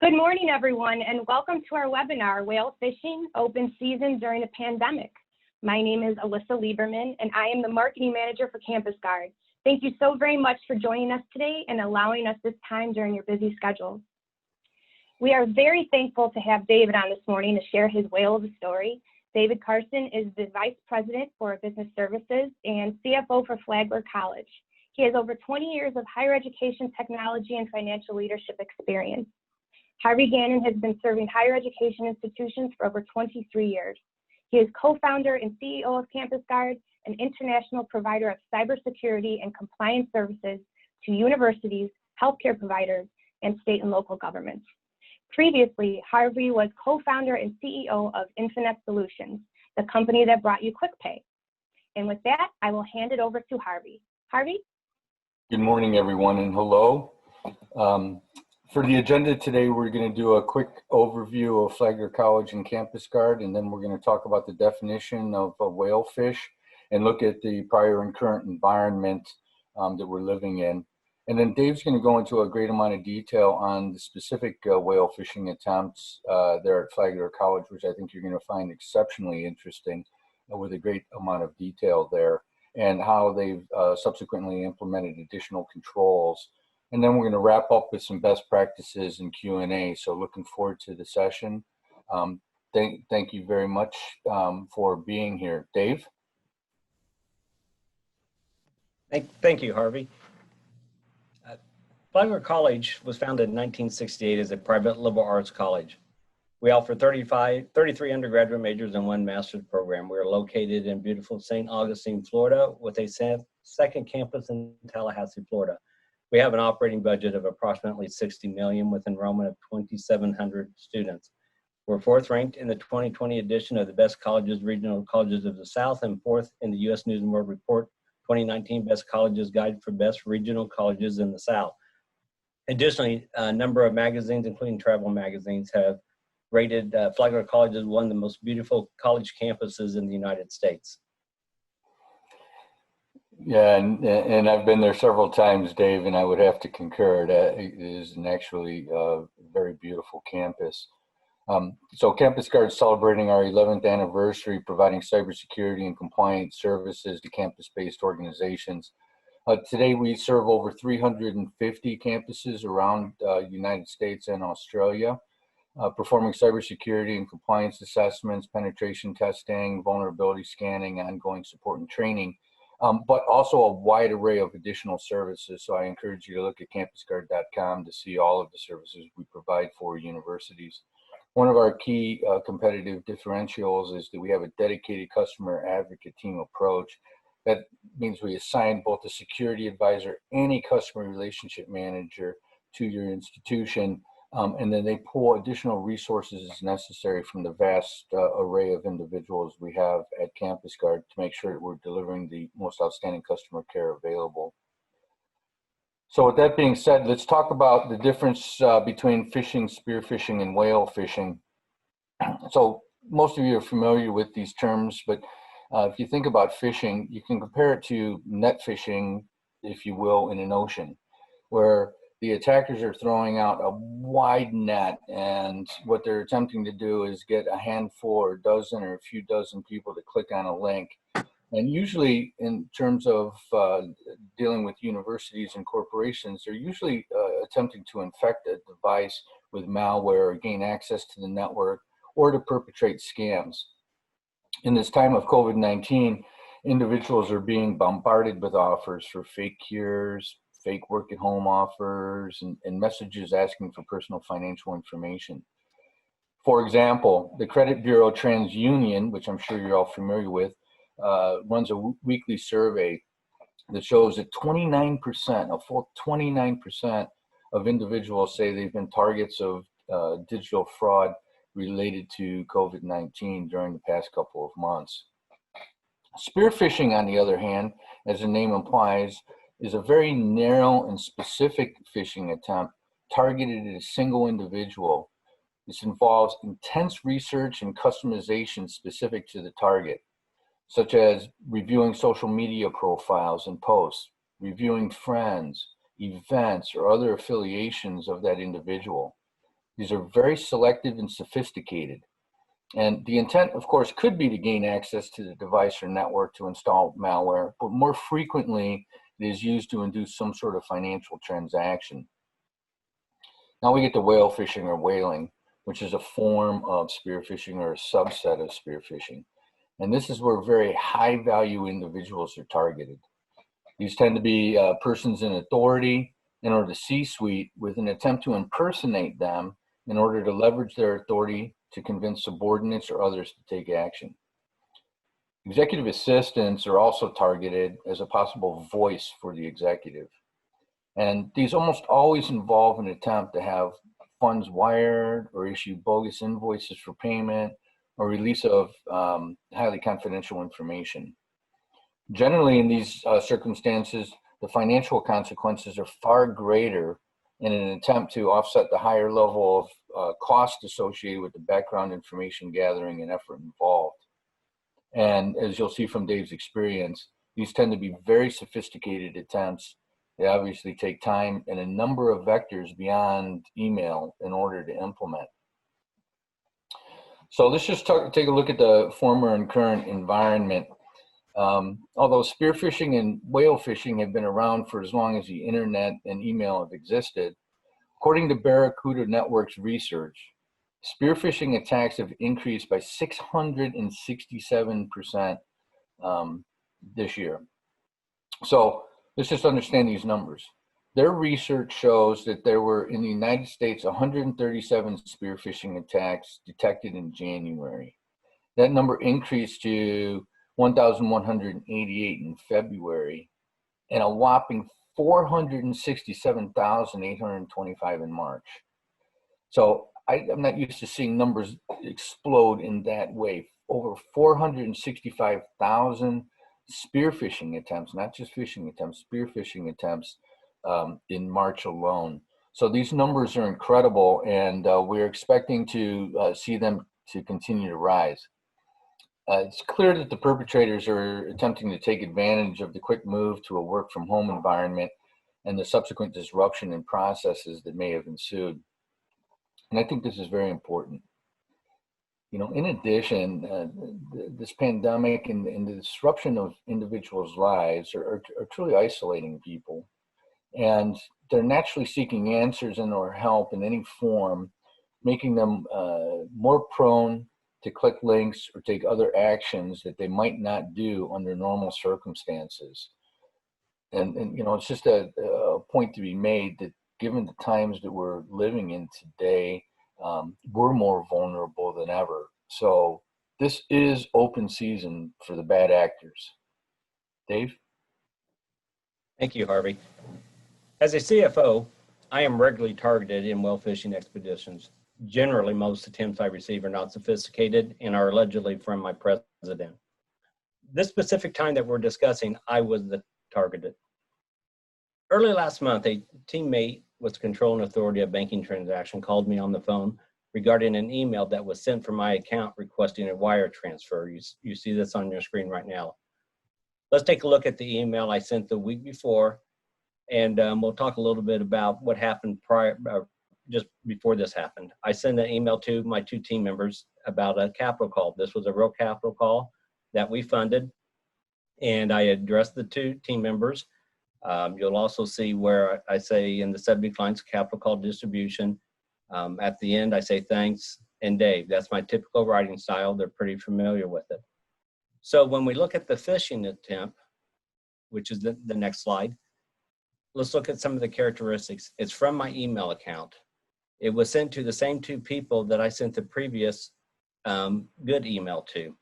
Good morning, everyone, and welcome to our webinar, Whale Phishing, Open Season During a Pandemic. My name is Alyssa Lieberman, and I am the Marketing Manager for CampusGuard. Thank you so very much for joining us today and allowing us this time during your busy schedules. We are very thankful to have David on this morning to share his whale of a story. David Carson is the Vice President for Business Services and CFO for Flagler College. He has over 20 years of higher education technology and financial leadership experience. Harvey Gannon has been serving higher education institutions for over 23 years. He is co-founder and CEO of CampusGuard, an international provider of cybersecurity and compliance services to universities, healthcare providers, and state and local governments. Previously, Harvey was co-founder and CEO of Infinite Solutions, the company that brought you QuickPay. And with that, I will hand it over to Harvey. Harvey? Good morning, everyone, and hello. For the agenda today, we're going to do a quick overview of Flagler College and CampusGuard, and then we're going to talk about the definition of a whale fish and look at the prior and current environment that we're living in. And then Dave's going to go into a great amount of detail on the specific whale fishing attempts there at Flagler College, which I think you're going to find exceptionally interesting with a great amount of detail there, and how they've subsequently implemented additional controls. And then we're going to wrap up with some best practices and Q&A. So looking forward to the session. Thank you very much for being here. Dave? Thank you, Harvey. Flagler College was founded in 1968 as a private liberal arts college. We offer 33 undergraduate majors and 1 master's program. We are located in beautiful St. Augustine, Florida, with a second campus in Tallahassee, Florida. We have an operating budget of approximately $60 million with enrollment of 2,700 students. We're 4th ranked in the 2020 edition of the Best Colleges, Regional Colleges of the South, and 4th in the U.S. News and World Report 2019 Best Colleges Guide for Best Regional Colleges in the South. Additionally, a number of magazines, including travel magazines, have rated Flagler College as one of the most beautiful college campuses in the United States. Yeah, and I've been there several times, Dave, and I would have to concur that it is an actually very beautiful campus. So CampusGuard is celebrating our 11th anniversary, providing cybersecurity and compliance services to campus-based organizations. Today, we serve over 350 campuses around the United States and Australia, performing cybersecurity and compliance assessments, penetration testing, vulnerability scanning, ongoing support and training. But also a wide array of additional services. So I encourage you to look at CampusGuard.com to see all of the services we provide for universities. One of our key competitive differentials is that we have a dedicated customer advocate team approach. That means we assign both a security advisor and a customer relationship manager to your institution, and then they pull additional resources as necessary from the vast array of individuals we have at CampusGuard to make sure that we're delivering the most outstanding customer care available. So with that being said, let's talk about the difference between phishing, spear phishing, and whale phishing. So most of you are familiar with these terms, but if you think about phishing, you can compare it to net fishing, if you will, in an ocean, where the attackers are throwing out a wide net, and what they're attempting to do is get a handful or a dozen or a few dozen people to click on a link. And usually in terms of dealing with universities and corporations, they're usually attempting to infect a device with malware or gain access to the network or to perpetrate scams. In this time of COVID-19, individuals are being bombarded with offers for fake cures, fake work at home offers, and messages asking for personal financial information. For example, the credit bureau TransUnion, which I'm sure you're all familiar with, runs a weekly survey that shows that 29%, a full 29% of individuals say they've been targets of digital fraud related to COVID-19 during the past couple of months. Spear phishing, on the other hand, as the name implies, is a very narrow and specific phishing attempt targeted at a single individual. This involves intense research and customization specific to the target, such as reviewing social media profiles and posts, reviewing friends, events, or other affiliations of that individual. These are very selective and sophisticated. And the intent, of course, could be to gain access to the device or network to install malware, but more frequently, it is used to induce some sort of financial transaction. Now we get to whale phishing or whaling, which is a form of spear phishing or a subset of spear phishing. And this is where very high value individuals are targeted. These tend to be persons in authority in order to C-suite with an attempt to impersonate them in order to leverage their authority to convince subordinates or others to take action. Executive assistants are also targeted as a possible voice for the executive. And these almost always involve an attempt to have funds wired or issue bogus invoices for payment or release of highly confidential information. Generally, in these circumstances, the financial consequences are far greater in an attempt to offset the higher level of cost associated with the background information gathering and effort involved. And as you'll see from Dave's experience, these tend to be very sophisticated attempts. They obviously take time and a number of vectors beyond email in order to implement. So let's just take a look at the former and current environment. Although spear phishing and whale phishing have been around for as long as the internet and email have existed, according to Barracuda Network's research, spear phishing attacks have increased by 667% this year. So let's just understand these numbers. Their research shows that there were in the United States 137 spear phishing attacks detected in January. That number increased to 1,188 in February, and a whopping 467,825 in March. So I'm not used to seeing numbers explode in that way. Over 465,000 spear phishing attempts, not just phishing attempts, spear phishing attempts in March alone. So these numbers are incredible, and we're expecting to see them to continue to rise. It's clear that the perpetrators are attempting to take advantage of the quick move to a work from home environment and the subsequent disruption in processes that may have ensued. And I think this is very important. You know, in addition, this pandemic and the disruption of individuals' lives are truly isolating people. And they're naturally seeking answers and or help in any form, making them more prone to click links or take other actions that they might not do under normal circumstances. And you know, it's just a point to be made that given the times that we're living in today, we're more vulnerable than ever. So this is open season for the bad actors. Dave? Thank you, Harvey. As a CFO, I am regularly targeted in whale phishing expeditions. Generally, most attempts I receive are not sophisticated and are allegedly from my president. This specific time that we're discussing, I was the targeted. Early last month, a teammate with control and authority of banking transaction called me on the phone regarding an email that was sent from my account requesting a wire transfer. You see this on your screen right now. Let's take a look at the email I sent the week before, and we'll talk a little bit about what happened prior, just before this happened. I sent an email to my two team members about a capital call. This was a real capital call that we funded, and I addressed the two team members. You'll also see where I say in the subject lines, capital call distribution. At the end, I say thanks and Dave. That's my typical writing style. They're pretty familiar with it. So when we look at the phishing attempt, which is the next slide, let's look at some of the characteristics. It's from my email account. It was sent to the same two people that I sent the previous good email to.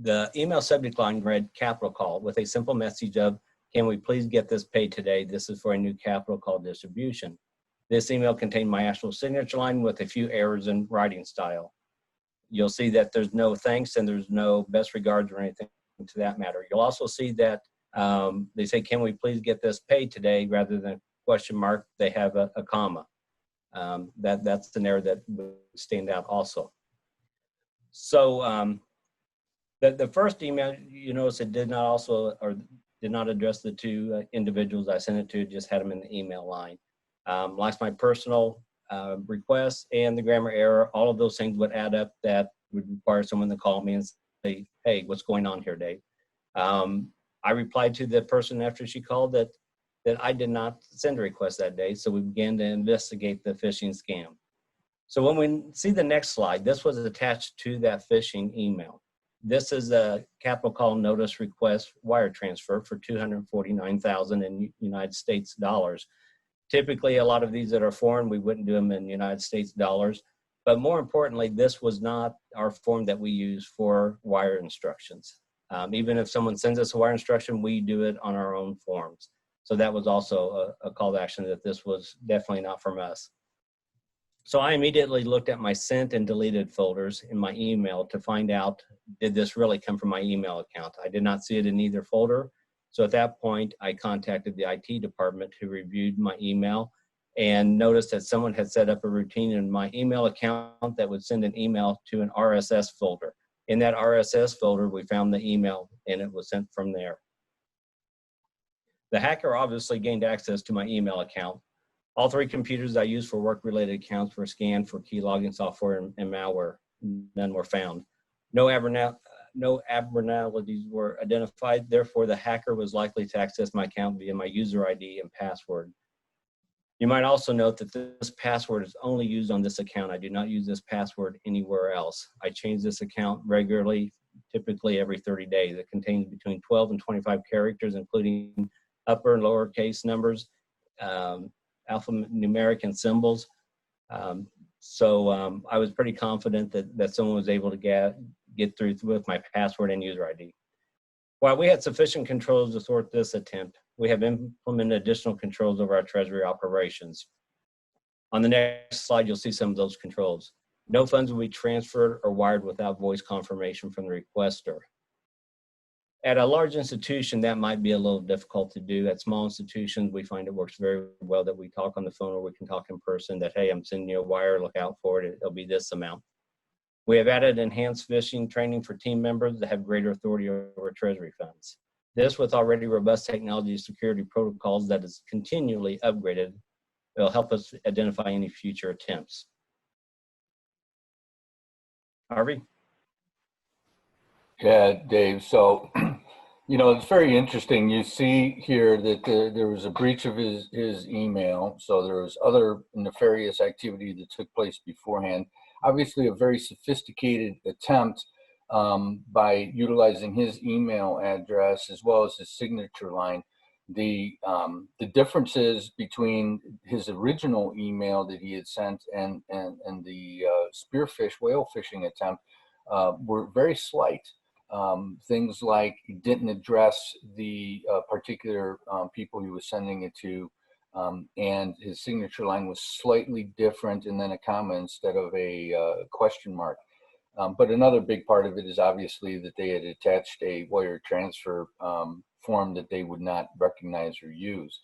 The email subject line read capital call with a simple message of, can we please get this paid today? This is for a new capital call distribution. This email contained my actual signature line with a few errors in writing style. You'll see that there's no thanks and there's no best regards or anything to that matter. You'll also see that they say, can we please get this paid today? Rather than question mark, they have a comma. That's an error that would stand out also. So the first email, you notice it did not also, or did not address the two individuals I sent it to, just had them in the email line. Like my personal request and the grammar error, all of those things would add up that would require someone to call me and say, hey, what's going on here, Dave? I replied to the person after she called that I did not send a request that day. So we began to investigate the phishing scam. So when we see the next slide, this was attached to that phishing email. This is a capital call notice request wire transfer for $249,000 in United States dollars. Typically, a lot of these that are foreign, we wouldn't do them in United States dollars. But more importantly, this was not our form that we use for wire instructions. Even if someone sends us a wire instruction, we do it on our own forms. So that was also a call to action that this was definitely not from us. So I immediately looked at my sent and deleted folders in my email to find out, did this really come from my email account? I did not see it in either folder. So at that point, I contacted the IT department who reviewed my email and noticed that someone had set up a routine in my email account that would send an email to an RSS folder. In that RSS folder, we found the email and it was sent from there. The hacker obviously gained access to my email account. All three computers I used for work-related accounts were scanned for key logging software and malware. None were found. No abnormalities were identified. Therefore, the hacker was likely to access my account via my user ID and password. You might also note that this password is only used on this account. I do not use this password anywhere else. I change this account regularly, typically every 30 days. It contains between 12 and 25 characters, including upper and lowercase numbers, alphanumeric and symbols. So I was pretty confident that someone was able to get through with my password and user ID. While we had sufficient controls to thwart this attempt, we have implemented additional controls over our treasury operations. On the next slide, you'll see some of those controls. No funds will be transferred or wired without voice confirmation from the requester. At a large institution, that might be a little difficult to do. At small institutions, we find it works very well that we talk on the phone or we can talk in person that, hey, I'm sending you a wire, look out for it, it'll be this amount. We have added enhanced phishing training for team members that have greater authority over treasury funds. This, with already robust technology security protocols that is continually upgraded, will help us identify any future attempts. Harvey? Yeah, Dave. So, it's very interesting. You see here that there was a breach of his email. So there was other nefarious activity that took place beforehand. Obviously, a very sophisticated attempt by utilizing his email address as well as his signature line. The differences between his original email that he had sent and the spearfish whale fishing attempt were very slight. Things like he didn't address the particular people he was sending it to, and his signature line was slightly different, and then a comma instead of a question mark. But another big part of it is obviously that they had attached a wire transfer form that they would not recognize or use.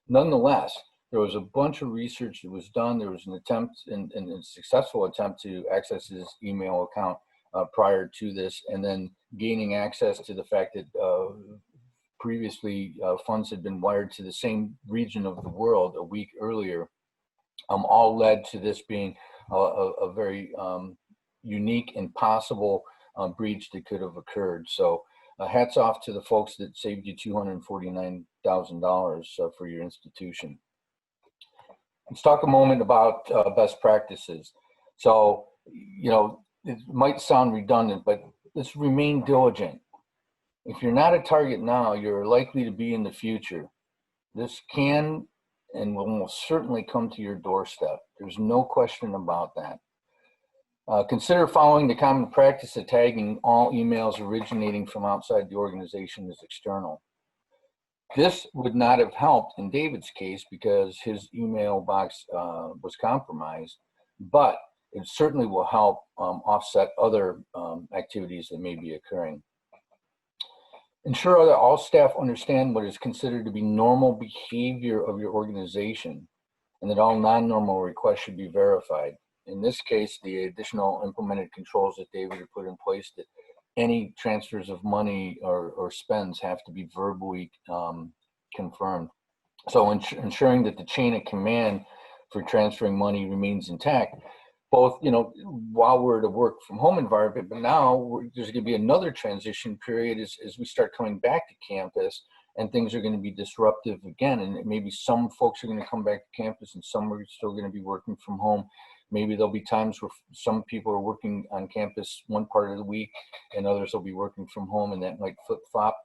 Nonetheless, there was a bunch of research that was done. There was an attempt, and a successful attempt to access his email account prior to this, and then gaining access to the fact that previously funds had been wired to the same region of the world a week earlier, all led to this being a very unique and possible breach that could have occurred. So hats off to the folks that saved you $249,000 for your institution. Let's talk a moment about best practices. So, it might sound redundant, but let's remain diligent. If you're not a target now, you're likely to be in the future. This can and will most certainly come to your doorstep. There's no question about that. Consider following the common practice of tagging all emails originating from outside the organization as external. This would not have helped in David's case because his email box was compromised, but it certainly will help offset other activities that may be occurring. Ensure that all staff understand what is considered to be normal behavior of your organization and that all non-normal requests should be verified. In this case, the additional implemented controls that David had put in place that any transfers of money or spends have to be verbally confirmed. So ensuring that the chain of command for transferring money remains intact, both, while we're at a work from home environment, but now there's going to be another transition period as we start coming back to campus, and things are going to be disruptive again. And maybe some folks are going to come back to campus and some are still going to be working from home. Maybe there'll be times where some people are working on campus one part of the week and others will be working from home, and that might flip-flop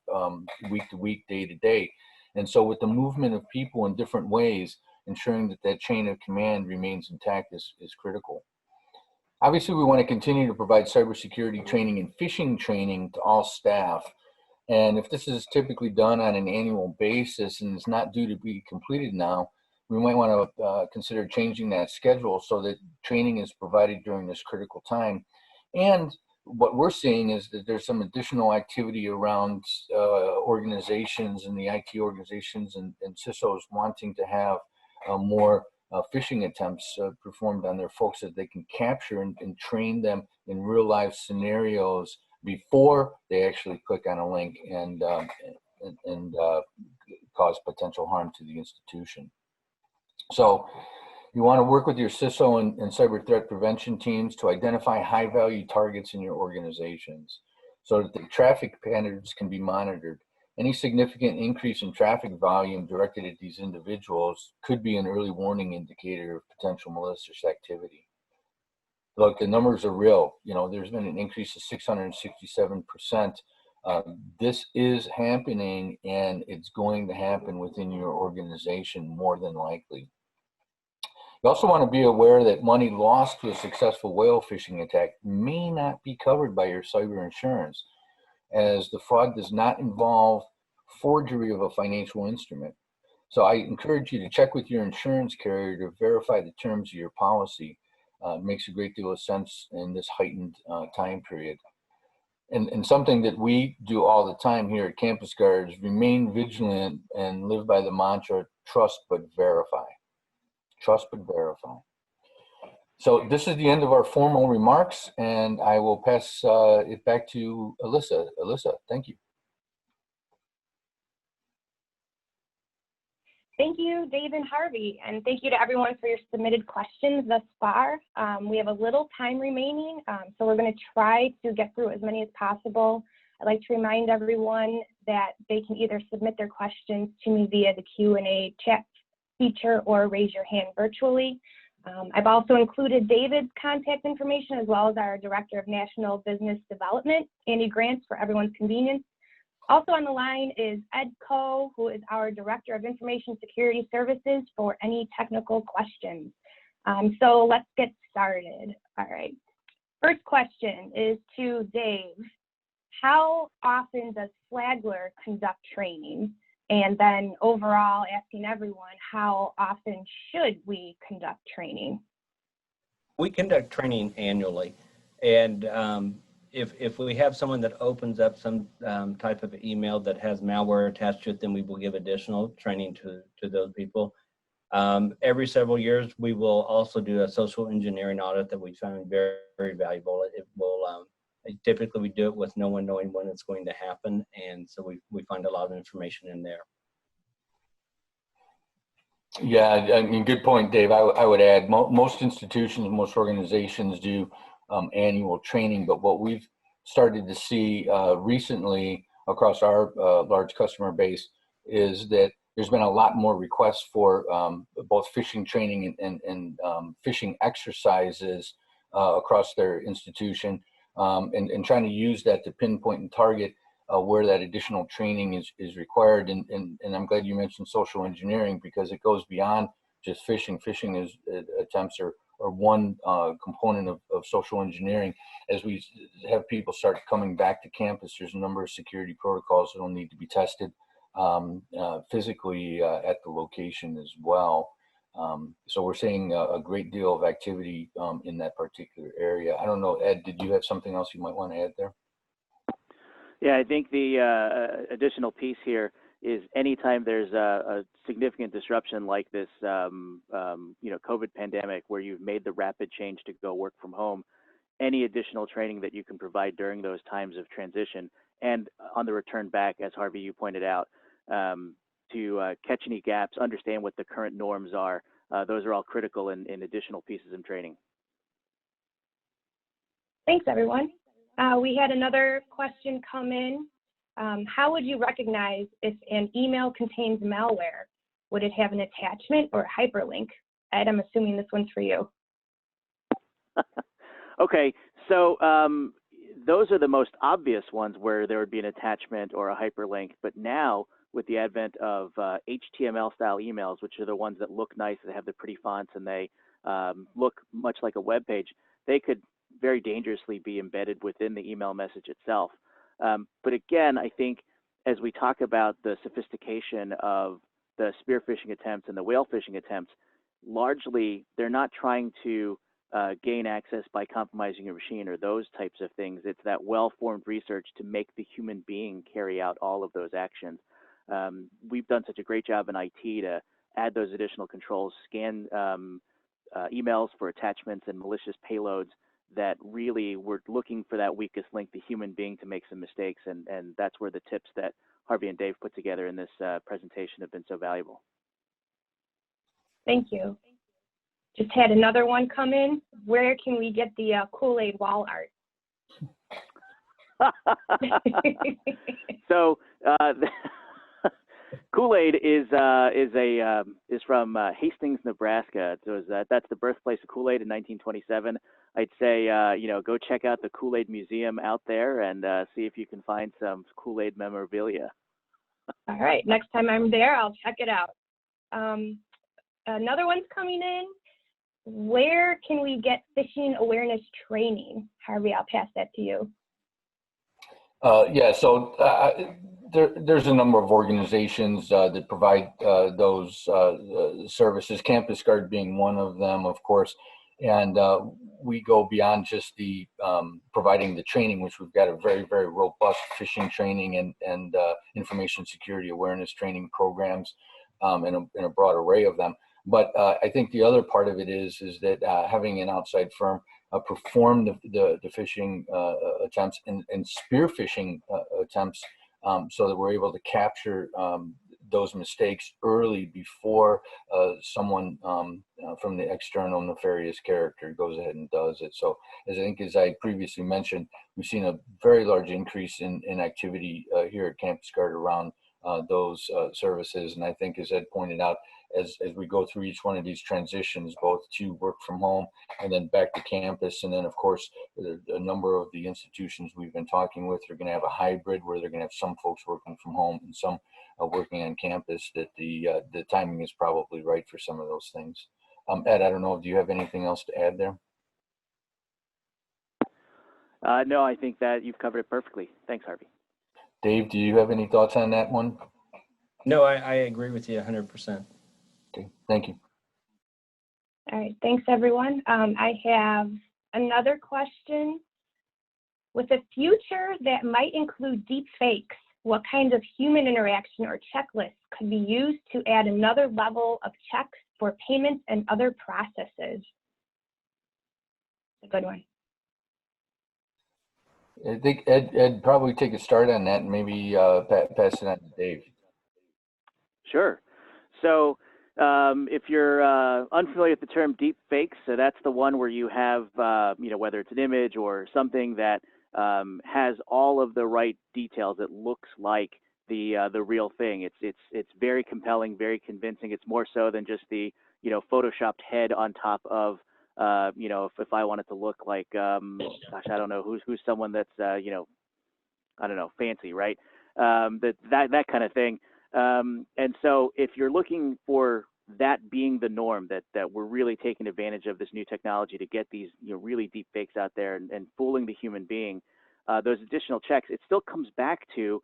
week to week, day to day. And so with the movement of people in different ways, ensuring that that chain of command remains intact is critical. Obviously, we want to continue to provide cybersecurity training and phishing training to all staff. And if this is typically done on an annual basis and is not due to be completed now, we might want to consider changing that schedule so that training is provided during this critical time. And what we're seeing is that there's some additional activity around organizations and the IT organizations and CISOs wanting to have more phishing attempts performed on their folks so that they can capture and train them in real life scenarios before they actually click on a link and cause potential harm to the institution. So you want to work with your CISO and cyber threat prevention teams to identify high value targets in your organizations so that the traffic patterns can be monitored. Any significant increase in traffic volume directed at these individuals could be an early warning indicator of potential malicious activity. Look, the numbers are real. There's been an increase of 667%. This is happening, and it's going to happen within your organization more than likely. You also want to be aware that money lost to a successful whale phishing attack may not be covered by your cyber insurance, as the fraud does not involve forgery of a financial instrument. So I encourage you to check with your insurance carrier to verify the terms of your policy. It makes a great deal of sense in this heightened time period. And something that we do all the time here at CampusGuard is remain vigilant and live by the mantra, trust but verify. Trust but verify. So this is the end of our formal remarks, and I will pass it back to Alyssa. Alyssa, thank you. Thank you, Dave and Harvey, and thank you to everyone for your submitted questions thus far. We have a little time remaining, so we're going to try to get through as many as possible. I'd like to remind everyone that they can either submit their questions to me via the Q&A chat feature or raise your hand virtually. I've also included David's contact information as well as our Director of National Business Development, Andy Grants, for everyone's convenience. Also on the line is Ed Coe, who is our Director of Information Security Services, for any technical questions. So let's get started. All right. First question is to Dave. How often does Flagler conduct training? And then overall, asking everyone, how often should we conduct training? We conduct training annually. And if we have someone that opens up some type of email that has malware attached to it, then we will give additional training to those people. Every several years, we will also do a social engineering audit that we find very, very valuable. It will typically we do it with no one knowing when it's going to happen, and so we find a lot of information in there. Yeah, I mean, good point, Dave. I would add most institutions, most organizations do annual training, but what we've started to see recently across our large customer base is that there's been a lot more requests for both phishing training and phishing exercises across their institution, and trying to use that to pinpoint and target where that additional training is required. And I'm glad you mentioned social engineering, because it goes beyond just phishing. Phishing attempts are one component of social engineering. As we have people start coming back to campus, there's a number of security protocols that will need to be tested physically at the location as well. So we're seeing a great deal of activity in that particular area. I don't know, Ed, did you have something else you might want to add there? Yeah, I think the additional piece here is anytime there's a significant disruption like this, COVID pandemic, where you've made the rapid change to go work from home, any additional training that you can provide during those times of transition and on the return back, as Harvey, you pointed out, to catch any gaps, understand what the current norms are, those are all critical in additional pieces of training. Thanks, everyone. We had another question come in. How would you recognize if an email contains malware? Would it have an attachment or a hyperlink? Ed, I'm assuming this one's for you. Okay, so those are the most obvious ones where there would be an attachment or a hyperlink. But now, with the advent of HTML-style emails, which are the ones that look nice, that have the pretty fonts, and they look much like a web page, they could very dangerously be embedded within the email message itself. But again, I think as we talk about the sophistication of the spear phishing attempts and the whale phishing attempts, largely they're not trying to gain access by compromising your machine or those types of things. It's that well-formed research to make the human being carry out all of those actions. We've done such a great job in IT to add those additional controls, scan emails for attachments and malicious payloads, that really we're looking for that weakest link, the human being, to make some mistakes. And that's where the tips that Harvey and Dave put together in this presentation have been so valuable. Thank you. Just had another one come in. Where can we get the Kool-Aid wall art? So Kool-Aid is from Hastings, Nebraska. So that's the birthplace of Kool-Aid in 1927. I'd say go check out the Kool-Aid Museum out there and see if you can find some Kool-Aid memorabilia. All right, next time I'm there, I'll check it out. Another one's coming in. Where can we get phishing awareness training? Harvey, I'll pass that to you. Yeah, so there's a number of organizations that provide those services, CampusGuard being one of them, of course. And we go beyond just the providing the training, which we've got a very, very robust phishing training and information security awareness training programs in a broad array of them. But I think the other part of it is that having an outside firm perform the phishing attempts and spear phishing attempts so that we're able to capture those mistakes early before someone from the external nefarious character goes ahead and does it. So as I previously mentioned, we've seen a very large increase in activity here at CampusGuard around those services. And I think, as Ed pointed out, as we go through each one of these transitions, both to work from home and then back to campus, and then of course a number of the institutions we've been talking with are going to have a hybrid where they're going to have some folks working from home and some working on campus, that the timing is probably right for some of those things. Ed, I don't know, do you have anything else to add there? No, I think that you've covered it perfectly. Thanks, Harvey. Dave, do you have any thoughts on that one? No, I agree with you 100%. Okay, thank you. All right, thanks everyone. I have another question. With a future that might include deep fakes, what kinds of human interaction or checklists could be used to add another level of checks for payments and other processes? A good one. I think Ed probably take a start on that and maybe pass it on to Dave. Sure. So if you're unfamiliar with the term deep fakes, so that's the one where you have, whether it's an image or something that has all of the right details. It looks like the real thing. It's very compelling, very convincing. It's more so than just the photoshopped head on top of if I want it to look like gosh, I don't know who's someone that's I don't know, fancy, right? That kind of thing. And so if you're looking for that being the norm, that we're really taking advantage of this new technology to get these really deep fakes out there and fooling the human being, those additional checks, it still comes back to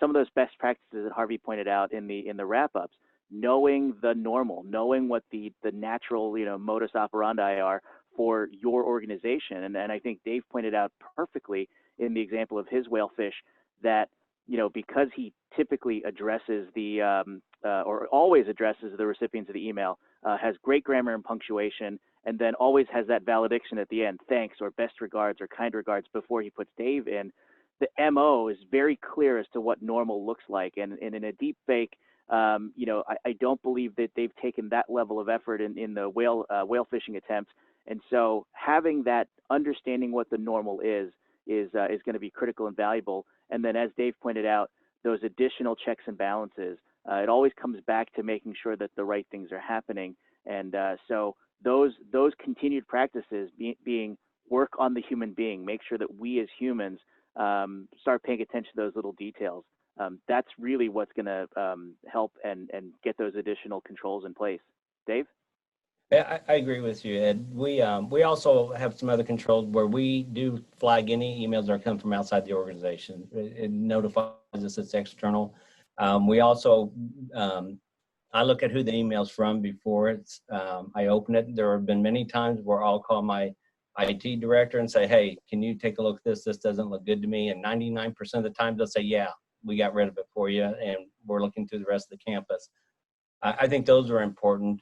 some of those best practices that Harvey pointed out in the wrap-ups. Knowing the normal, knowing what the natural modus operandi are for your organization. And I think Dave pointed out perfectly in the example of his whale fish that because he typically addresses or always addresses the recipients of the email, has great grammar and punctuation, and then always has that valediction at the end, thanks or best regards or kind regards, before he puts Dave in. The MO is very clear as to what normal looks like, and in a deep fake, I don't believe that they've taken that level of effort in the whale phishing attempts. And so having that understanding what the normal is going to be critical and valuable. And then, as Dave pointed out, those additional checks and balances, it always comes back to making sure that the right things are happening. And so those continued practices being work on the human being, make sure that we as humans start paying attention to those little details. That's really what's going to help and get those additional controls in place. Dave? Yeah, I agree with you, Ed. We also have some other controls where we do flag any emails that come from outside the organization. It notifies us it's external. We also, I look at who the email's from before I open it. There have been many times where I'll call my IT director and say, hey, can you take a look at this? This doesn't look good to me. And 99% of the time they'll say, yeah, we got rid of it for you, and we're looking through the rest of the campus. I think those are important.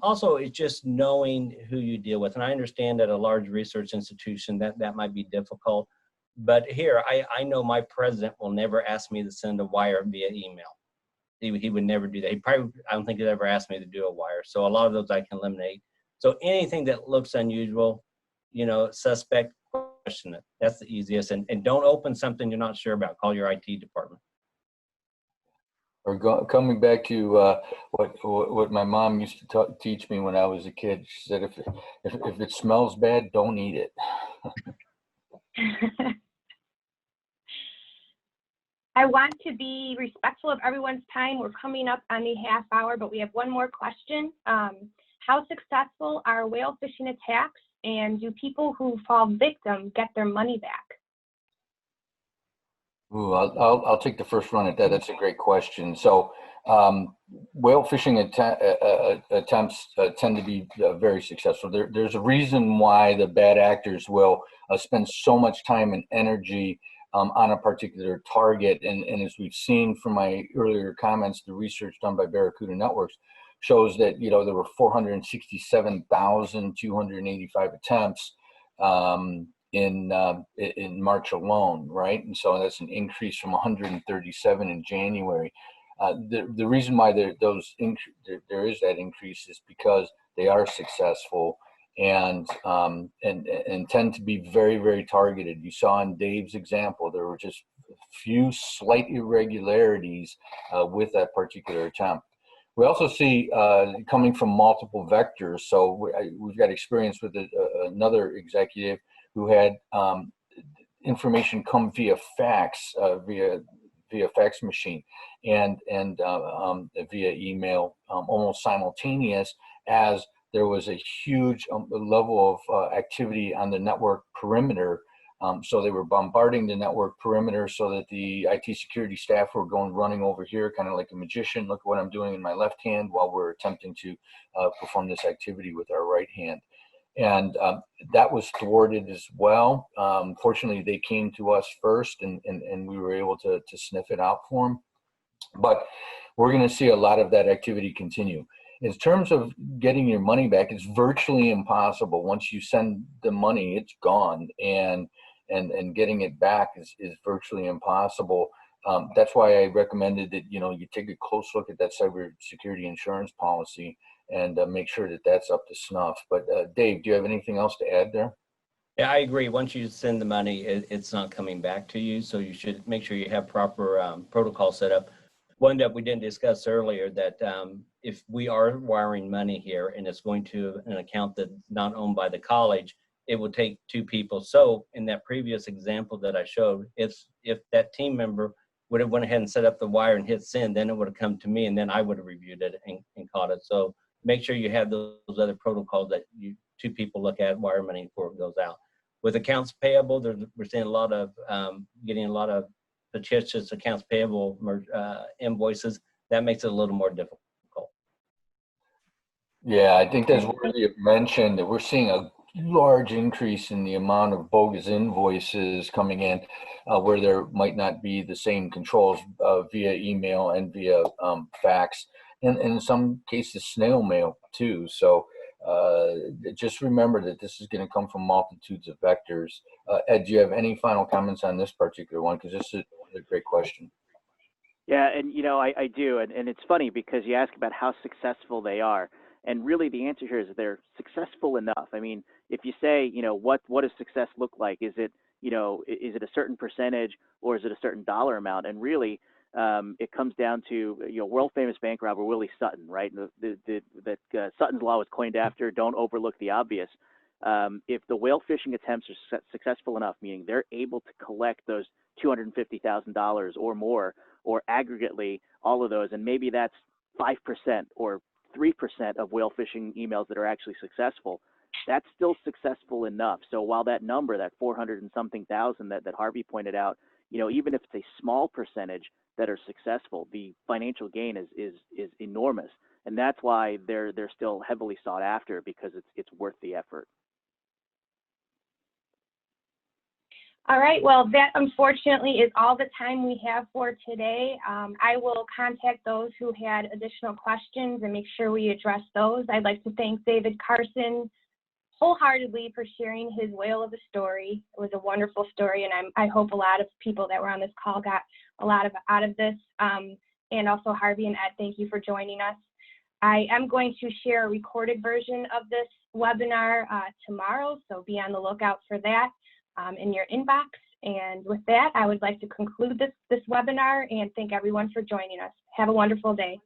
Also, it's just knowing who you deal with. And I understand at a large research institution that might be difficult. But here, I know my president will never ask me to send a wire via email. He would never do that. I don't think he'd ever asked me to do a wire. So a lot of those I can eliminate. So anything that looks unusual, suspect, question it. That's the easiest. And don't open something you're not sure about. Call your IT department. Or coming back to what my mom used to teach me when I was a kid. She said, if it smells bad, don't eat it. I want to be respectful of everyone's time. We're coming up on the half hour, but we have one more question. How successful are whale phishing attacks, and do people who fall victim get their money back? Ooh, I'll take the first run at that. That's a great question. So whale phishing attempts tend to be very successful. There's a reason why the bad actors will spend so much time and energy on a particular target. And as we've seen from my earlier comments, the research done by Barracuda Networks shows that, there were 467,285 attempts in March alone, right? And so that's an increase from 137 in January. The reason why there is that increase is because they are successful and tend to be very, very targeted. You saw in Dave's example, there were just a few slight irregularities with that particular attempt. We also see coming from multiple vectors. So we've got experience with another executive who had information come via fax, via fax machine, and via email, almost simultaneous, as there was a huge level of activity on the network perimeter. So they were bombarding the network perimeter so that the IT security staff were running over here, kind of like a magician. Look at what I'm doing in my left hand while we're attempting to perform this activity with our right hand. And that was thwarted as well. Fortunately, they came to us first, and we were able to sniff it out for them. But we're going to see a lot of that activity continue. In terms of getting your money back, it's virtually impossible. Once you send the money, it's gone, and getting it back is virtually impossible. That's why I recommended that you take a close look at that cybersecurity insurance policy and make sure that that's up to snuff. But Dave, do you have anything else to add there? Yeah, I agree. Once you send the money, it's not coming back to you. So you should make sure you have proper protocol set up. One that we didn't discuss earlier, that if we are wiring money here and it's going to an account that's not owned by the college, it will take two people. So in that previous example that I showed, if that team member would have went ahead and set up the wire and hit send, then it would have come to me, and then I would have reviewed it and caught it. So make sure you have those other protocols that two people look at wire money before it goes out. With accounts payable, we're seeing a lot of getting a lot of fictitious accounts payable invoices. That makes it a little more difficult. Yeah, I think that's worthy of mention that we're seeing a large increase in the amount of bogus invoices coming in where there might not be the same controls via email and via fax, and in some cases snail mail too. So just remember that this is going to come from multitudes of vectors. Ed, do you have any final comments on this particular one? Because this is a great question. Yeah, and I do, and it's funny because you ask about how successful they are, and really the answer here is they're successful enough. I mean, if you say, what does success look like? Is it, is it a certain percentage or is it a certain dollar amount? And really, it comes down to, world famous bank robber Willie Sutton, right? That Sutton's law was coined after. Don't overlook the obvious. If the whale phishing attempts are successful enough, meaning they're able to collect those $250,000 or more, or aggregately all of those, and maybe that's 5% or 3% of whale phishing emails that are actually successful, that's still successful enough. So while that number, that 400 and something thousand that Harvey pointed out, even if it's a small percentage that are successful, the financial gain is enormous. And that's why they're still heavily sought after, because it's worth the effort. All right, well, that unfortunately is all the time we have for today. I will contact those who had additional questions and make sure we address those. I'd like to thank David Carson wholeheartedly for sharing his whale of a story. It was a wonderful story, and I hope a lot of people that were on this call got a lot out of this. And also Harvey and Ed, thank you for joining us. I am going to share a recorded version of this webinar tomorrow, so be on the lookout for that in your inbox. And with that, I would like to conclude this webinar and thank everyone for joining us. Have a wonderful day.